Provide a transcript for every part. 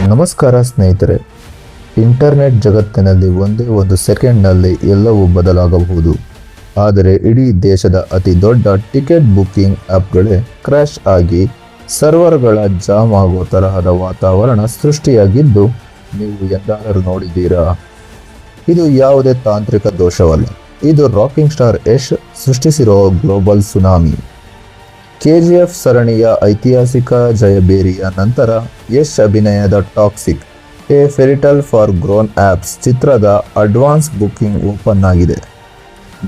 ನಮಸ್ಕಾರ ಸ್ನೇಹಿತರೆ. ಇಂಟರ್ನೆಟ್ ಜಗತ್ತಿನಲ್ಲಿ ಒಂದೇ ಒಂದು ಸೆಕೆಂಡ್ನಲ್ಲಿ ಎಲ್ಲವೂ ಬದಲಾಗಬಹುದು. ಆದರೆ ಇಡೀ ದೇಶದ ಅತಿ ದೊಡ್ಡ ಟಿಕೆಟ್ ಬುಕ್ಕಿಂಗ್ ಆ್ಯಪ್ಗಳೇ ಕ್ರ್ಯಾಶ್ ಆಗಿ ಸರ್ವರ್ಗಳ ಜಾಮ್ ಆಗೋ ತರಹದ ವಾತಾವರಣ ಸೃಷ್ಟಿಯಾಗಿದ್ದು ನೀವು ಎಂದಾದರೂ ನೋಡಿದ್ದೀರಾ? ಇದು ಯಾವುದೇ ತಾಂತ್ರಿಕ ದೋಷವಲ್ಲ. ಇದು ರಾಕಿಂಗ್ ಸ್ಟಾರ್ ಯಶ್ ಸೃಷ್ಟಿಸಿರೋ ಗ್ಲೋಬಲ್ ಸುನಾಮಿ. KGF ಸರಣಿಯ ಐತಿಹಾಸಿಕ ಜಯಬೇರಿಯ ನಂತರ ಯಶ್ ಅಭಿನಯದ Toxic a fairytale for grown ups ಚಿತ್ರದ ಅಡ್ವಾನ್ಸ್ ಬುಕ್ಕಿಂಗ್ ಓಪನ್ ಆಗಿದೆ.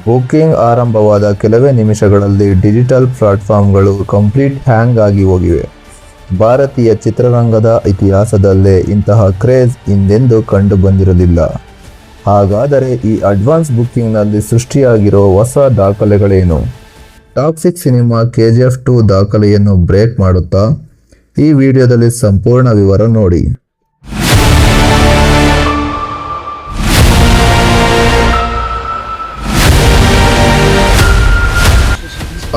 ಬುಕ್ಕಿಂಗ್ ಆರಂಭವಾದ ಕೆಲವೇ ನಿಮಿಷಗಳಲ್ಲಿ ಡಿಜಿಟಲ್ ಪ್ಲಾಟ್ಫಾರ್ಮ್ಗಳು ಕಂಪ್ಲೀಟ್ ಹ್ಯಾಂಗ್ ಆಗಿ ಹೋಗಿವೆ. ಭಾರತೀಯ ಚಿತ್ರರಂಗದ ಇತಿಹಾಸದಲ್ಲೇ ಇಂತಹ ಕ್ರೇಜ್ ಹಿಂದೆಂದೂ ಕಂಡು ಬಂದಿರಲಿಲ್ಲ. ಹಾಗಾದರೆ ಈ ಅಡ್ವಾನ್ಸ್ ಬುಕ್ಕಿಂಗ್ನಲ್ಲಿ ಸೃಷ್ಟಿಯಾಗಿರೋ ಹೊಸ ದಾಖಲೆಗಳೇನು? ಟಾಕ್ಸಿಕ್ ಸಿನಿಮಾ KGF 2 ದಾಖಲೆಯನ್ನು ಬ್ರೇಕ್ ಮಾಡುತ್ತಾ? ಈ ವಿಡಿಯೋದಲ್ಲಿ ಸಂಪೂರ್ಣ ವಿವರ ನೋಡಿ.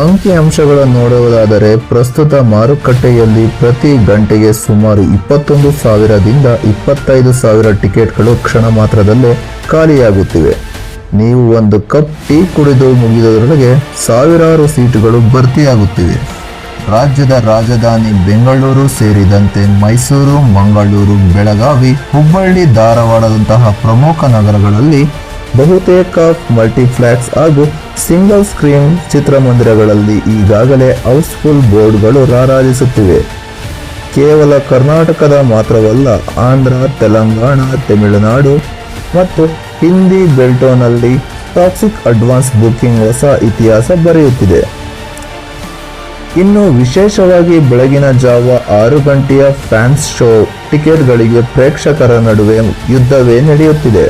ಅಂಕಿಅಂಶಗಳನ್ನು ನೋಡುವುದಾದರೆ ಪ್ರಸ್ತುತ ಮಾರುಕಟ್ಟೆಯಲ್ಲಿ ಪ್ರತಿ ಗಂಟೆಗೆ ಸುಮಾರು 21,000ದಿಂದ 25,000 ಟಿಕೆಟ್ಗಳು ಕ್ಷಣ ಮಾತ್ರದಲ್ಲೇ ಖಾಲಿಯಾಗುತ್ತಿವೆ. ನೀವು ಒಂದು ಕಪ್ ಟೀ ಕುಡಿದು ಮುಗಿದರೊಳಗೆ ಸಾವಿರಾರು ಸೀಟುಗಳು ಭರ್ತಿಯಾಗುತ್ತಿವೆ. ರಾಜ್ಯದ ರಾಜಧಾನಿ ಬೆಂಗಳೂರು ಸೇರಿದಂತೆ ಮೈಸೂರು, ಮಂಗಳೂರು, ಬೆಳಗಾವಿ, ಹುಬ್ಬಳ್ಳಿ, ಧಾರವಾಡದಂತಹ ಪ್ರಮುಖ ನಗರಗಳಲ್ಲಿ ಬಹುತೇಕ ಮಲ್ಟಿಪ್ಲೆಕ್ಸ್ ಹಾಗೂ ಸಿಂಗಲ್ ಸ್ಕ್ರೀನ್ ಚಿತ್ರಮಂದಿರಗಳಲ್ಲಿ ಈಗಾಗಲೇ ಹೌಸ್ಫುಲ್ ಬೋರ್ಡ್ಗಳು ರಾರಾಜಿಸುತ್ತಿವೆ. ಕೇವಲ ಕರ್ನಾಟಕದ ಮಾತ್ರವಲ್ಲ, ಆಂಧ್ರ, ತೆಲಂಗಾಣ, ತಮಿಳುನಾಡು ಮತ್ತು ಹಿಂದಿ ಬೆಲ್ಟೋನಲ್ಲಿ ಟಾಕ್ಸಿಕ್ ಅಡ್ವಾನ್ಸ್ ಬುಕ್ಕಿಂಗ್ ಹೊಸ ಇತಿಹಾಸ ಬರೆಯುತ್ತಿದೆ. ಇನ್ನು ವಿಶೇಷವಾಗಿ ಬೆಳಗಿನ ಜಾವ 6 ಗಂಟೆಯ ಫ್ಯಾನ್ಸ್ ಶೋ ಟಿಕೆಟ್ಗಳಿಗೆ ಪ್ರೇಕ್ಷಕರ ನಡುವೆ ಯುದ್ಧವೇ ನಡೆಯುತ್ತಿದೆ.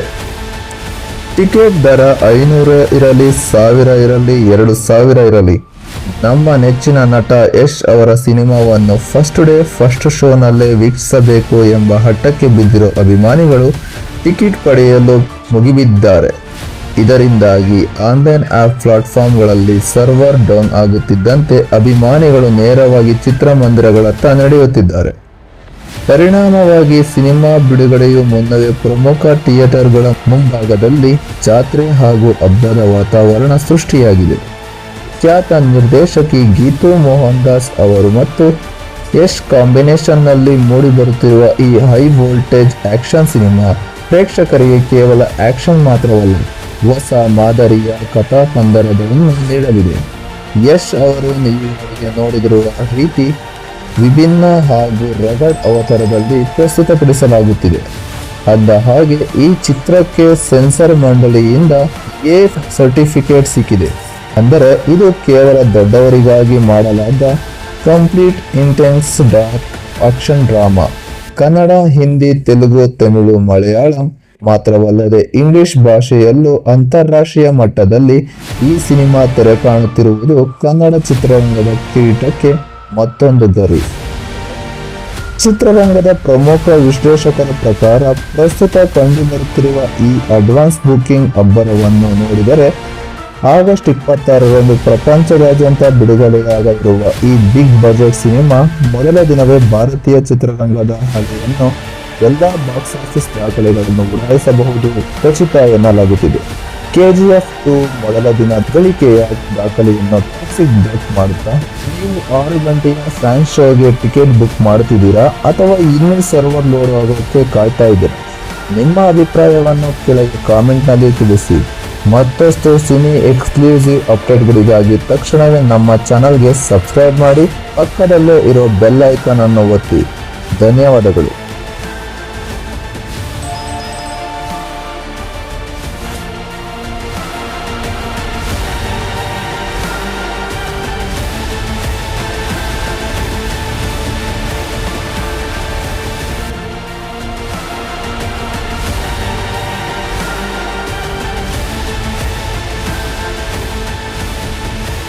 ಟಿಕೆಟ್ ದರ 500 ಇರಲಿ, 1000 ಇರಲಿ, 2000 ಇರಲಿ, ನಮ್ಮ ನೆಚ್ಚಿನ ನಟ ಯಶ್ ಅವರ ಸಿನಿಮಾವನ್ನು ಫಸ್ಟ್ ಡೇ ಫಸ್ಟ್ ಶೋನಲ್ಲೇ ವೀಕ್ಷಿಸಬೇಕು ಎಂಬ ಹಠಕ್ಕೆ ಬಿದ್ದಿರೋ ಅಭಿಮಾನಿಗಳು ಟಿಕೆಟ್ ಪಡೆಯಲು ಮುಗಿಬಿದ್ದಾರೆ. ಇದರಿಂದಾಗಿ ಆನ್ಲೈನ್ ಆ್ಯಪ್ ಪ್ಲಾಟ್ಫಾರ್ಮ್ಗಳಲ್ಲಿ ಸರ್ವರ್ ಡೌನ್ ಆಗುತ್ತಿದ್ದಂತೆ ಅಭಿಮಾನಿಗಳು ನೇರವಾಗಿ ಚಿತ್ರಮಂದಿರಗಳತ್ತ ನಡೆಯುತ್ತಿದ್ದಾರೆ. ಪರಿಣಾಮವಾಗಿ ಸಿನಿಮಾ ಬಿಡುಗಡೆಯು ಮುನ್ನವೇ ಪ್ರಮುಖ ಥಿಯೇಟರ್ಗಳ ಮುಂಭಾಗದಲ್ಲಿ ಜಾತ್ರೆ ಹಾಗೂ ಹಬ್ಬದ ವಾತಾವರಣ ಸೃಷ್ಟಿಯಾಗಿದೆ. ಖ್ಯಾತ ನಿರ್ದೇಶಕಿ ಗೀತು ಮೋಹನ್ ದಾಸ್ ಅವರು ಮತ್ತು ಯಶ್ ಕಾಂಬಿನೇಷನ್ನಲ್ಲಿ ಮೂಡಿಬರುತ್ತಿರುವ ಈ ಹೈ ವೋಲ್ಟೇಜ್ ಆಕ್ಷನ್ ಸಿನಿಮಾ ಪ್ರೇಕ್ಷಕರಿಗೆ ಕೇವಲ ಆಕ್ಷನ್ ಮಾತ್ರವಲ್ಲ, ಹೊಸ ಮಾದರಿಯ ಕಥಾಪಂದರವನ್ನು ನೀಡಲಿದೆ. ಯಶ್ ಅವರು ನೀವೀವರೆಗೆ ನೋಡಿದಿರುವ ರೀತಿ ವಿಭಿನ್ನ ಹಾಗೂ ರಗಡ್ ಅವತಾರದಲ್ಲಿ ಪ್ರಸ್ತುತಪಡಿಸಲಾಗುತ್ತಿದೆ. ಅಂದ ಹಾಗೆ ಈ ಚಿತ್ರಕ್ಕೆ ಸೆನ್ಸಾರ್ ಮಂಡಳಿಯಿಂದ A ಸರ್ಟಿಫಿಕೇಟ್ ಸಿಕ್ಕಿದೆ. ಅಂದರೆ ಇದು ಕೇವಲ ದೊಡ್ಡವರಿಗಾಗಿ ಮಾಡಲಾದ complete intense dark action drama. Kannada, Hindi, Telugu, Tamil, Malayalam ಮಾತ್ರವಲ್ಲದೆ ಇಂಗ್ಲಿಷ್ ಭಾಷೆಯಲ್ಲೂ ಅಂತಾರಾಷ್ಟ್ರೀಯ ಮಟ್ಟದಲ್ಲಿ ಈ ಸಿನಿಮಾ ತೆರೆ ಕಾಣುತ್ತಿರುವುದು ಕನ್ನಡ ಚಿತ್ರರಂಗದ ಕಿರೀಟಕ್ಕೆ ಮತ್ತೊಂದು ಗರಿ. ಚಿತ್ರರಂಗದ ಪ್ರಮುಖ ವಿಶ್ಲೇಷಕರ ಪ್ರಕಾರ ಪ್ರಸ್ತುತ ಕಂಡುಬರುತ್ತಿರುವ ಈ ಅಡ್ವಾನ್ಸ್ ಬುಕ್ಕಿಂಗ್ ಅಬ್ಬರವನ್ನು ನೋಡಿದರೆ ಆಗಸ್ಟ್ 26ರಂದು ಪ್ರಪಂಚದಾದ್ಯಂತ ಬಿಡುಗಡೆಯಾಗಲಿರುವ ಈ ಬಿಗ್ ಬಜೆಟ್ ಸಿನಿಮಾ ಮೊದಲ ದಿನವೇ ಭಾರತೀಯ ಚಿತ್ರರಂಗದ ಹಳೆಯನ್ನು ಎಲ್ಲ ಬಾಕ್ಸ್ ಆಫೀಸ್ ದಾಖಲೆಗಳನ್ನು ಉಡಾಯಿಸಬಹುದು ಖಚಿತ ಎನ್ನಲಾಗುತ್ತಿದೆ. KGF 2 ಮೊದಲ ದಿನ ಗಳಿಕೆಯ ದಾಖಲೆಯನ್ನು ಟಾಕ್ಸಿಕ್ ಬ್ರೇಕ್ ಮಾಡುತ್ತಾ? ನೀವು 6 ಗಂಟೆಯ ಫ್ಯಾನ್ ಶೋಗೆ ಟಿಕೆಟ್ ಬುಕ್ ಮಾಡುತ್ತಿದ್ದೀರಾ ಅಥವಾ ಇನ್ನೂ ಸರ್ವರ್ ಲೋಡ್ ಆಗೋಕ್ಕೆ ಕಾಯ್ತಾ ಇದ್ದೀರಾ? ನಿಮ್ಮ ಅಭಿಪ್ರಾಯವನ್ನು ಕೆಳಗೆ ಕಾಮೆಂಟ್ನಲ್ಲಿ ತಿಳಿಸಿ. ಮತ್ತಷ್ಟು ಸಿನಿ ಎಕ್ಸ್ಕ್ಲೂಸಿವ್ ಅಪ್ಡೇಟ್ಗಳಿಗಾಗಿ ತಕ್ಷಣವೇ ನಮ್ಮ ಚಾನಲ್ಗೆ ಸಬ್ಸ್ಕ್ರೈಬ್ ಮಾಡಿ, ಪಕ್ಕದಲ್ಲೇ ಇರೋ ಬೆಲ್ ಐಕಾನ್ ಅನ್ನು ಒತ್ತಿ. ಧನ್ಯವಾದಗಳು.